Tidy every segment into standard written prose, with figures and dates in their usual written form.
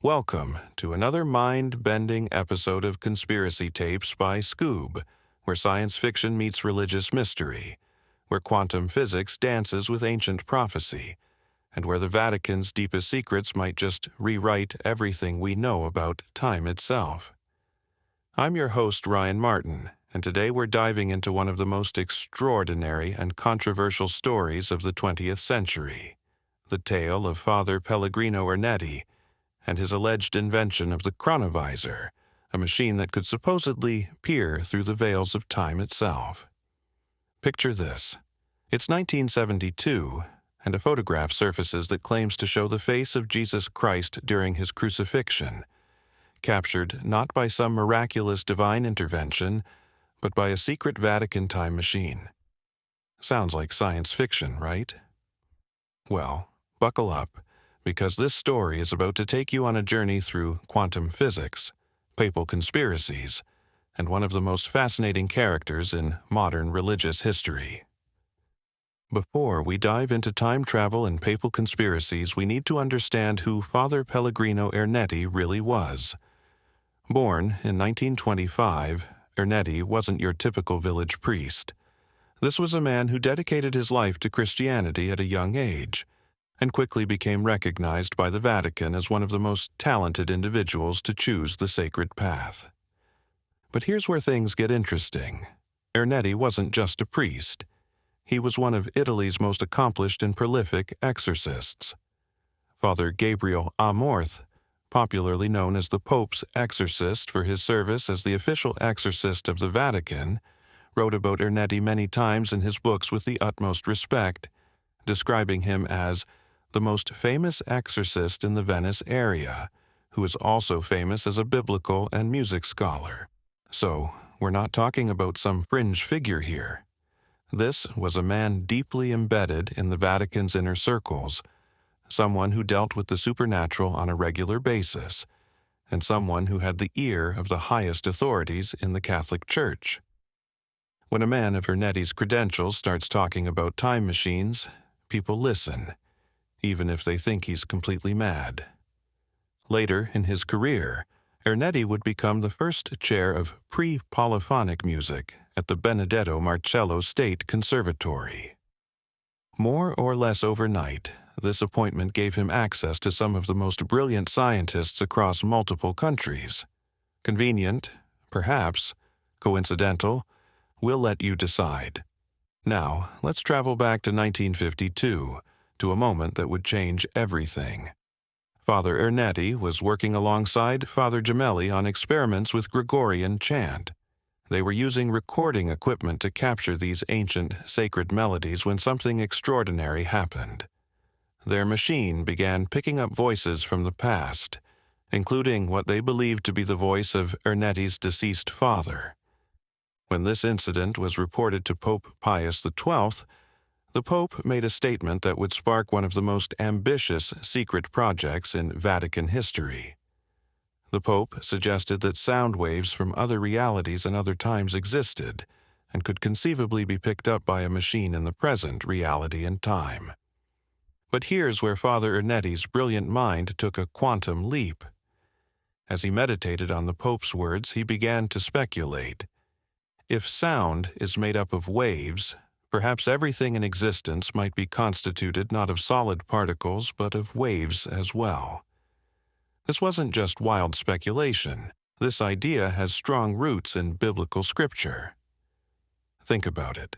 Welcome to another mind-bending episode of Conspiracy Tapes by Scoob, where science fiction meets religious mystery, where quantum physics dances with ancient prophecy, and where the Vatican's deepest secrets might just rewrite everything we know about time itself. I'm your host, Ryan Martin, and today we're diving into one of the most extraordinary and controversial stories of the 20th century, the tale of Father Pellegrino Ernetti and his alleged invention of the Chronovisor, a machine that could supposedly peer through the veils of time itself. Picture this. It's 1972, and a photograph surfaces that claims to show the face of Jesus Christ during his crucifixion, captured not by some miraculous divine intervention, but by a secret Vatican time machine. Sounds like science fiction, right? Well, buckle up, because this story is about to take you on a journey through quantum physics, papal conspiracies, and one of the most fascinating characters in modern religious history. Before we dive into time travel and papal conspiracies, we need to understand who Father Pellegrino Ernetti really was. Born in 1925, Ernetti wasn't your typical village priest. This was a man who dedicated his life to Christianity at a young age, and quickly became recognized by the Vatican as one of the most talented individuals to choose the sacred path. But here's where things get interesting. Ernetti wasn't just a priest. He was one of Italy's most accomplished and prolific exorcists. Father Gabriel Amorth, popularly known as the Pope's exorcist for his service as the official exorcist of the Vatican, wrote about Ernetti many times in his books with the utmost respect, describing him as the most famous exorcist in the Venice area, who is also famous as a biblical and music scholar. So, we're not talking about some fringe figure here. This was a man deeply embedded in the Vatican's inner circles, someone who dealt with the supernatural on a regular basis, and someone who had the ear of the highest authorities in the Catholic Church. When a man of Ernetti's credentials starts talking about time machines, people listen, even if they think he's completely mad. Later in his career, Ernetti would become the first chair of pre-polyphonic music at the Benedetto Marcello State Conservatory. More or less overnight, this appointment gave him access to some of the most brilliant scientists across multiple countries. Convenient, perhaps, coincidental, we'll let you decide. Now, let's travel back to 1952, to a moment that would change everything. Father Ernetti was working alongside Father Gemelli on experiments with Gregorian chant. They were using recording equipment to capture these ancient, sacred melodies when something extraordinary happened. Their machine began picking up voices from the past, including what they believed to be the voice of Ernetti's deceased father. When this incident was reported to Pope Pius XII, the Pope made a statement that would spark one of the most ambitious secret projects in Vatican history. The Pope suggested that sound waves from other realities and other times existed and could conceivably be picked up by a machine in the present reality and time. But here's where Father Ernetti's brilliant mind took a quantum leap. As he meditated on the Pope's words, he began to speculate. If sound is made up of waves, perhaps everything in existence might be constituted not of solid particles but of waves as well. This wasn't just wild speculation. This idea has strong roots in biblical scripture. Think about it.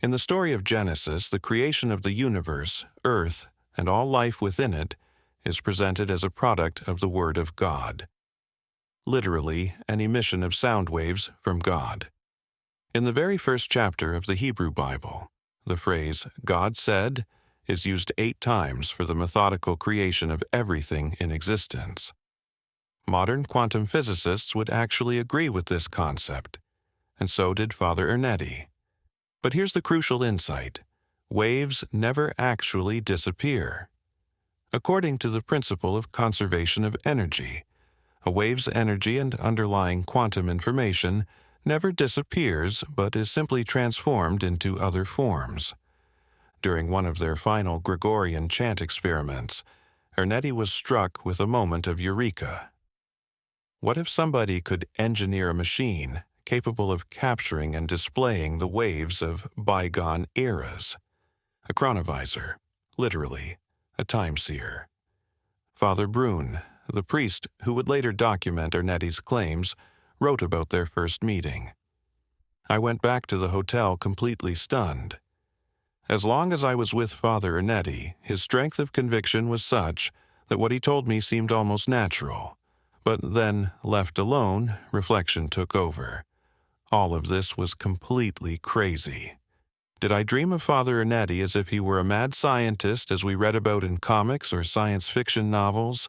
In the story of Genesis, the creation of the universe, earth, and all life within it is presented as a product of the Word of God. Literally, an emission of sound waves from God. In the very first chapter of the Hebrew Bible, the phrase "God said" is used 8 times for the methodical creation of everything in existence. Modern quantum physicists would actually agree with this concept, and so did Father Ernetti. But here's the crucial insight. Waves never actually disappear. According to the principle of conservation of energy, a wave's energy and underlying quantum information never disappears but is simply transformed into other forms. During one of their final Gregorian chant experiments, Ernetti was struck with a moment of eureka. What if somebody could engineer a machine capable of capturing and displaying the waves of bygone eras? A chronovisor, literally, a time seer. Father Brune, the priest who would later document Ernetti's claims, wrote about their first meeting. I went back to the hotel completely stunned. As long as I was with Father Ernetti, his strength of conviction was such that what he told me seemed almost natural. But then, left alone, reflection took over. All of this was completely crazy. Did I dream of Father Ernetti as if he were a mad scientist as we read about in comics or science fiction novels?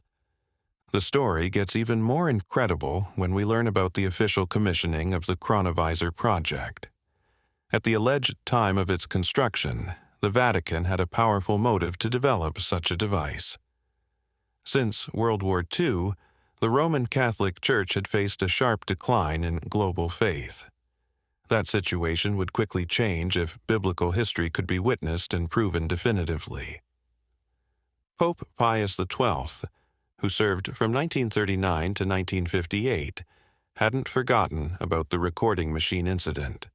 The story gets even more incredible when we learn about the official commissioning of the Chronovisor project. At the alleged time of its construction, the Vatican had a powerful motive to develop such a device. Since World War II, the Roman Catholic Church had faced a sharp decline in global faith. That situation would quickly change if biblical history could be witnessed and proven definitively. Pope Pius XII, who served from 1939 to 1958, hadn't forgotten about the recording machine incident.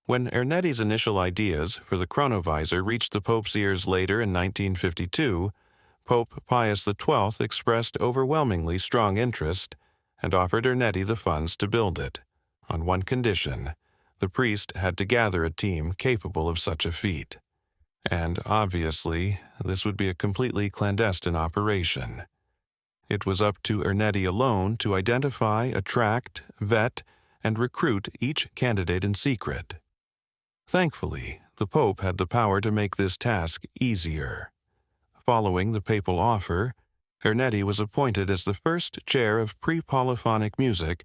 When Ernetti's initial ideas for the chronovisor reached the Pope's ears later in 1952, Pope Pius XII expressed overwhelmingly strong interest and offered Ernetti the funds to build it, on one condition: the priest had to gather a team capable of such a feat. And obviously, this would be a completely clandestine operation. It was up to Ernetti alone to identify, attract, vet, and recruit each candidate in secret. Thankfully, the Pope had the power to make this task easier. Following the papal offer, Ernetti was appointed as the first chair of pre-polyphonic music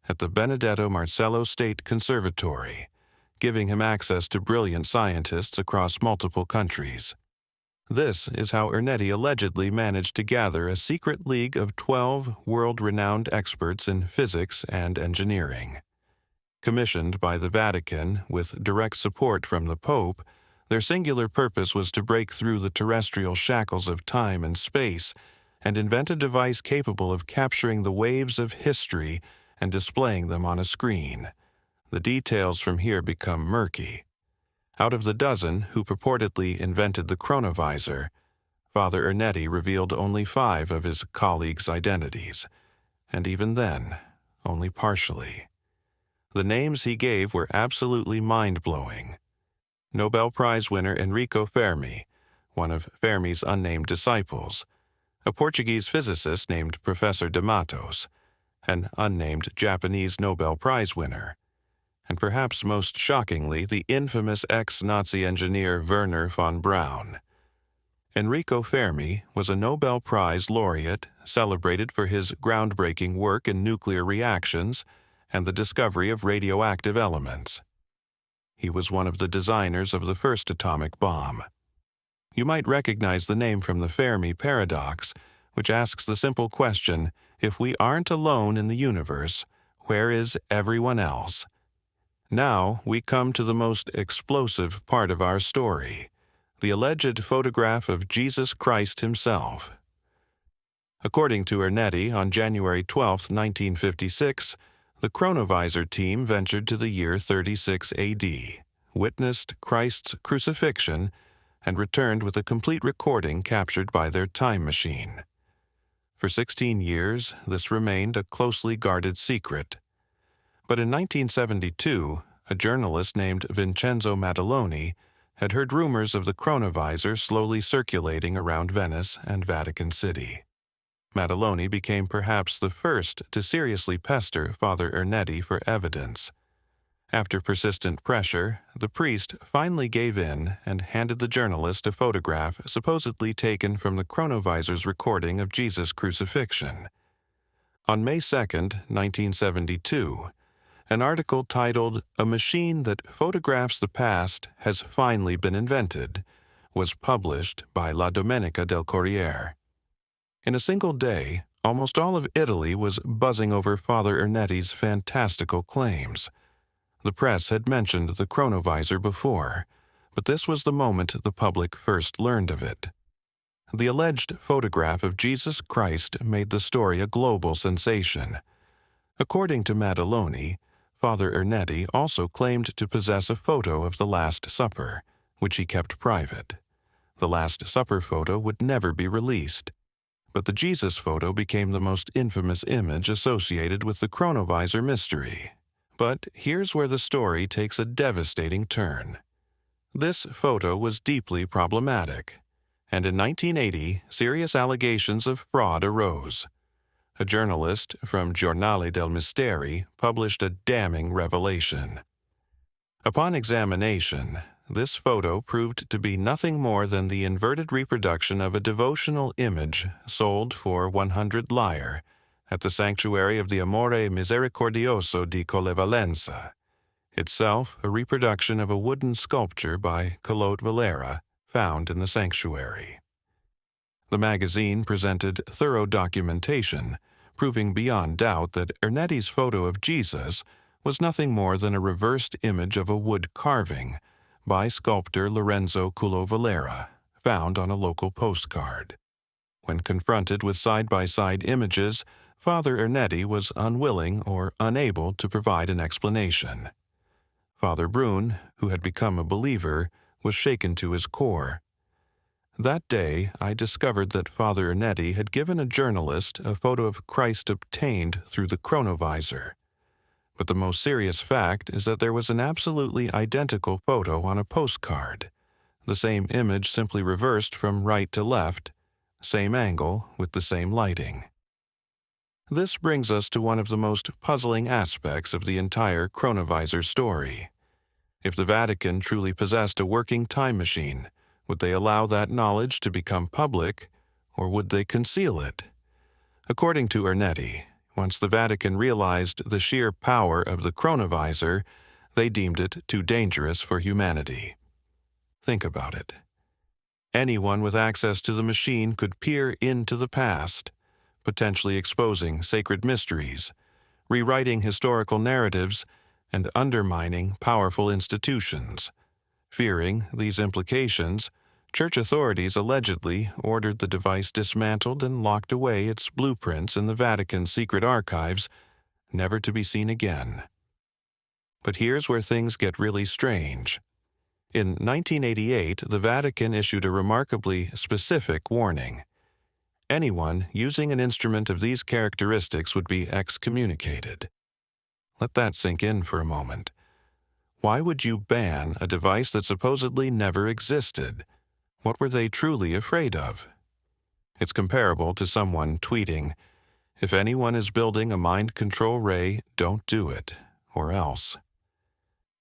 at the Benedetto Marcello State Conservatory, giving him access to brilliant scientists across multiple countries. This is how Ernetti allegedly managed to gather a secret league of 12 world-renowned experts in physics and engineering. Commissioned by the Vatican with direct support from the Pope, their singular purpose was to break through the terrestrial shackles of time and space and invent a device capable of capturing the waves of history and displaying them on a screen. The details from here become murky. Out of the dozen who purportedly invented the chronovisor, Father Ernetti revealed only 5 of his colleagues' identities, and even then, only partially. The names he gave were absolutely mind-blowing. Nobel Prize winner Enrico Fermi, one of Fermi's unnamed disciples, a Portuguese physicist named Professor de Matos, an unnamed Japanese Nobel Prize winner, and perhaps most shockingly, the infamous ex-Nazi engineer Werner von Braun. Enrico Fermi was a Nobel Prize laureate celebrated for his groundbreaking work in nuclear reactions and the discovery of radioactive elements. He was one of the designers of the first atomic bomb. You might recognize the name from the Fermi paradox, which asks the simple question, if we aren't alone in the universe, where is everyone else? Now we come to the most explosive part of our story, the alleged photograph of Jesus Christ himself. According to Ernetti, on January 12, 1956, the Chronovisor team ventured to the year 36 AD, witnessed Christ's crucifixion, and returned with a complete recording captured by their time machine. For 16 years, this remained a closely guarded secret. But in 1972, a journalist named Vincenzo Maddaloni had heard rumors of the chronovisor slowly circulating around Venice and Vatican City. Maddaloni became perhaps the first to seriously pester Father Ernetti for evidence. After persistent pressure, the priest finally gave in and handed the journalist a photograph supposedly taken from the chronovisor's recording of Jesus' crucifixion. On May 2, 1972, an article titled "A Machine That Photographs the Past Has Finally Been Invented" was published by La Domenica del Corriere. In a single day, almost all of Italy was buzzing over Father Ernetti's fantastical claims. The press had mentioned the chronovisor before, but this was the moment the public first learned of it. The alleged photograph of Jesus Christ made the story a global sensation. According to Maddaloni, Father Ernetti also claimed to possess a photo of the Last Supper, which he kept private. The Last Supper photo would never be released, but the Jesus photo became the most infamous image associated with the Chronovisor mystery. But here's where the story takes a devastating turn. This photo was deeply problematic, and in 1980, serious allegations of fraud arose. A journalist from Giornale del Misteri published a damning revelation. Upon examination, this photo proved to be nothing more than the inverted reproduction of a devotional image sold for 100 lire at the sanctuary of the Amore Misericordioso di Collevalenza, itself a reproduction of a wooden sculpture by Claude Valera found in the sanctuary. The magazine presented thorough documentation, proving beyond doubt that Ernetti's photo of Jesus was nothing more than a reversed image of a wood carving by sculptor Lorenzo Cullo Valera, found on a local postcard. When confronted with side-by-side images, Father Ernetti was unwilling or unable to provide an explanation. Father Brune, who had become a believer, was shaken to his core. That day, I discovered that Father Ernetti had given a journalist a photo of Christ obtained through the Chronovisor. But the most serious fact is that there was an absolutely identical photo on a postcard, the same image simply reversed from right to left, same angle with the same lighting. This brings us to one of the most puzzling aspects of the entire Chronovisor story. If the Vatican truly possessed a working time machine, would they allow that knowledge to become public, or would they conceal it? According to Ernetti, once the Vatican realized the sheer power of the Chronovisor, they deemed it too dangerous for humanity. Think about it. Anyone with access to the machine could peer into the past, potentially exposing sacred mysteries, rewriting historical narratives, and undermining powerful institutions. Fearing these implications, church authorities allegedly ordered the device dismantled and locked away its blueprints in the Vatican's secret archives, never to be seen again. But here's where things get really strange. In 1988, the Vatican issued a remarkably specific warning. Anyone using an instrument of these characteristics would be excommunicated. Let that sink in for a moment. Why would you ban a device that supposedly never existed? What were they truly afraid of? It's comparable to someone tweeting, "If anyone is building a mind control ray, don't do it, or else."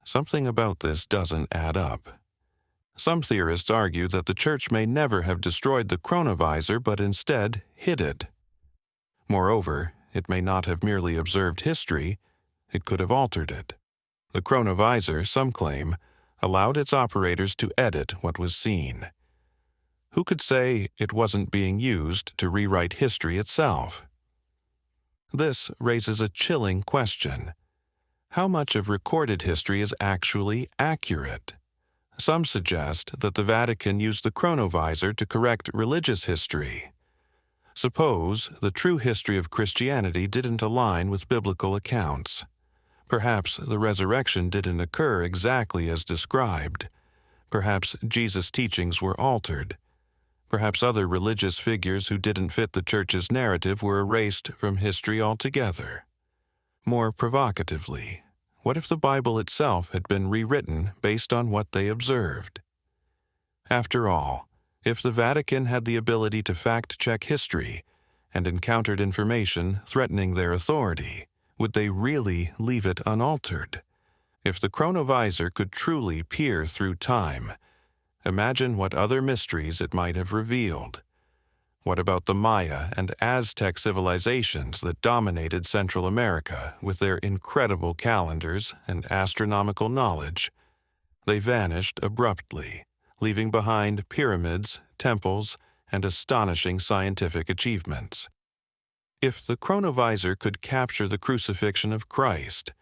Something about this doesn't add up. Some theorists argue that the Church may never have destroyed the Chronovisor, but instead hid it. Moreover, it may not have merely observed history, it could have altered it. The Chronovisor, some claim, allowed its operators to edit what was seen. Who could say it wasn't being used to rewrite history itself? This raises a chilling question. How much of recorded history is actually accurate? Some suggest that the Vatican used the Chronovisor to correct religious history. Suppose the true history of Christianity didn't align with biblical accounts. Perhaps the resurrection didn't occur exactly as described. Perhaps Jesus' teachings were altered. Perhaps other religious figures who didn't fit the Church's narrative were erased from history altogether. More provocatively, what if the Bible itself had been rewritten based on what they observed? After all, if the Vatican had the ability to fact-check history and encountered information threatening their authority, would they really leave it unaltered? If the Chronovisor could truly peer through time, imagine what other mysteries it might have revealed. What about the Maya and Aztec civilizations that dominated Central America with their incredible calendars and astronomical knowledge? They vanished abruptly, leaving behind pyramids, temples, and astonishing scientific achievements. If the Chronovisor could capture the crucifixion of Christ,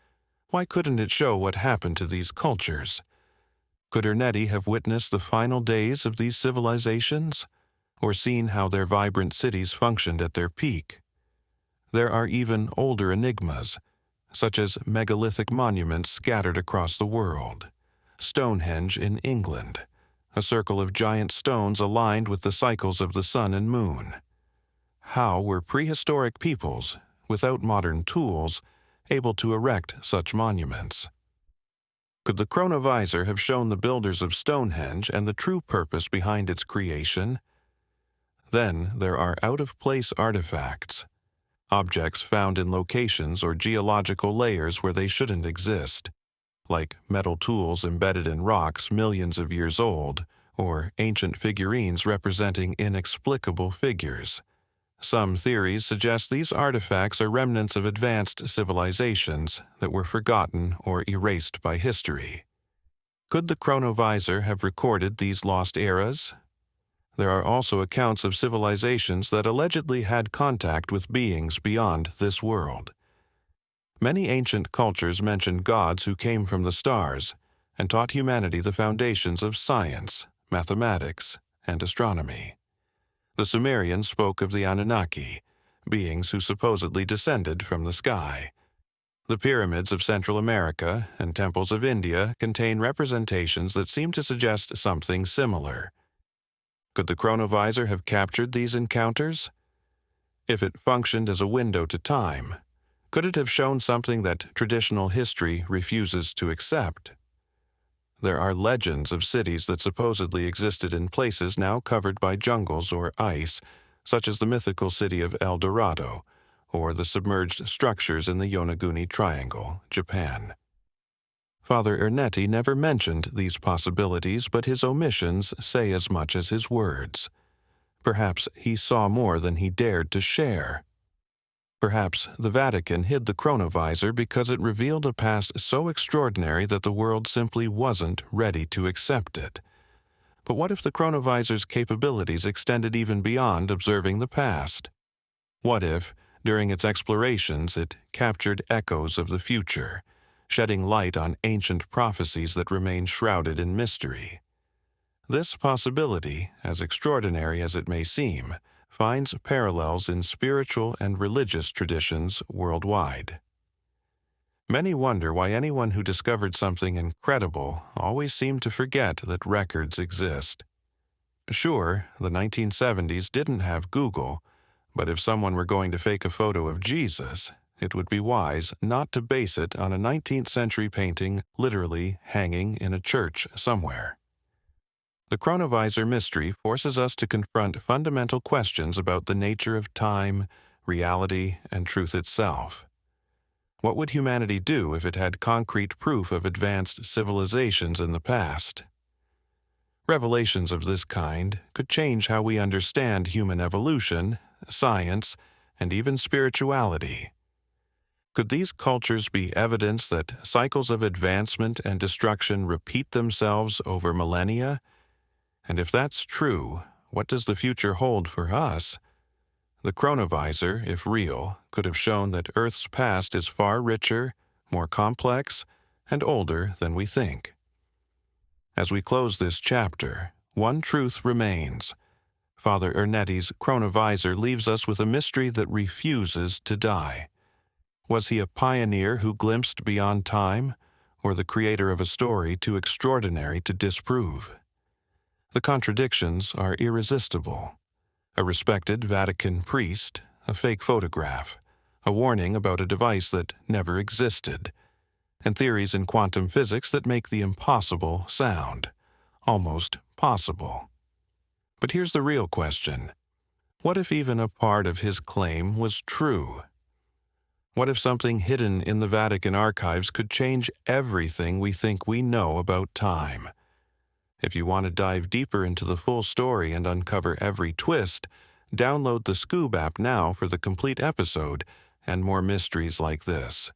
why couldn't it show what happened to these cultures? Could Ernetti have witnessed the final days of these civilizations? or seen how their vibrant cities functioned at their peak. There are even older enigmas, such as megalithic monuments scattered across the world. Stonehenge in England, a circle of giant stones aligned with the cycles of the sun and moon. How were prehistoric peoples, without modern tools, able to erect such monuments? Could the Chronovisor have shown the builders of Stonehenge and the true purpose behind its creation? Then there are out-of-place artifacts, objects found in locations or geological layers where they shouldn't exist, like metal tools embedded in rocks millions of years old, or ancient figurines representing inexplicable figures. Some theories suggest these artifacts are remnants of advanced civilizations that were forgotten or erased by history. Could the Chronovisor have recorded these lost eras? There are also accounts of civilizations that allegedly had contact with beings beyond this world. Many ancient cultures mention gods who came from the stars and taught humanity the foundations of science, mathematics, and astronomy. The Sumerians spoke of the Anunnaki, beings who supposedly descended from the sky. The pyramids of Central America and temples of India contain representations that seem to suggest something similar. Could the Chronovisor have captured these encounters? If it functioned as a window to time, could it have shown something that traditional history refuses to accept? There are legends of cities that supposedly existed in places now covered by jungles or ice, such as the mythical city of El Dorado, or the submerged structures in the Yonaguni Triangle, Japan. Father Ernetti never mentioned these possibilities, but his omissions say as much as his words. Perhaps he saw more than he dared to share. Perhaps the Vatican hid the Chronovisor because it revealed a past so extraordinary that the world simply wasn't ready to accept it. But what if the Chronovisor's capabilities extended even beyond observing the past? What if, during its explorations, it captured echoes of the future, shedding light on ancient prophecies that remain shrouded in mystery? This possibility, as extraordinary as it may seem, finds parallels in spiritual and religious traditions worldwide. Many wonder why anyone who discovered something incredible always seemed to forget that records exist. Sure, the 1970s didn't have Google, but if someone were going to fake a photo of Jesus, it would be wise not to base it on a 19th century painting literally hanging in a church somewhere. The Chronovisor mystery forces us to confront fundamental questions about the nature of time, reality, and truth itself. What would humanity do if it had concrete proof of advanced civilizations in the past? Revelations of this kind could change how we understand human evolution, science, and even spirituality. Could these cultures be evidence that cycles of advancement and destruction repeat themselves over millennia? And if that's true, what does the future hold for us? The Chronovisor, if real, could have shown that Earth's past is far richer, more complex, and older than we think. As we close this chapter, one truth remains. Father Ernetti's Chronovisor leaves us with a mystery that refuses to die. Was he a pioneer who glimpsed beyond time, or the creator of a story too extraordinary to disprove? The contradictions are irresistible. A respected Vatican priest, a fake photograph, a warning about a device that never existed, and theories in quantum physics that make the impossible sound almost possible. But here's the real question. What if even a part of his claim was true? What if something hidden in the Vatican archives could change everything we think we know about time? If you want to dive deeper into the full story and uncover every twist, download the Scoob app now for the complete episode and more mysteries like this.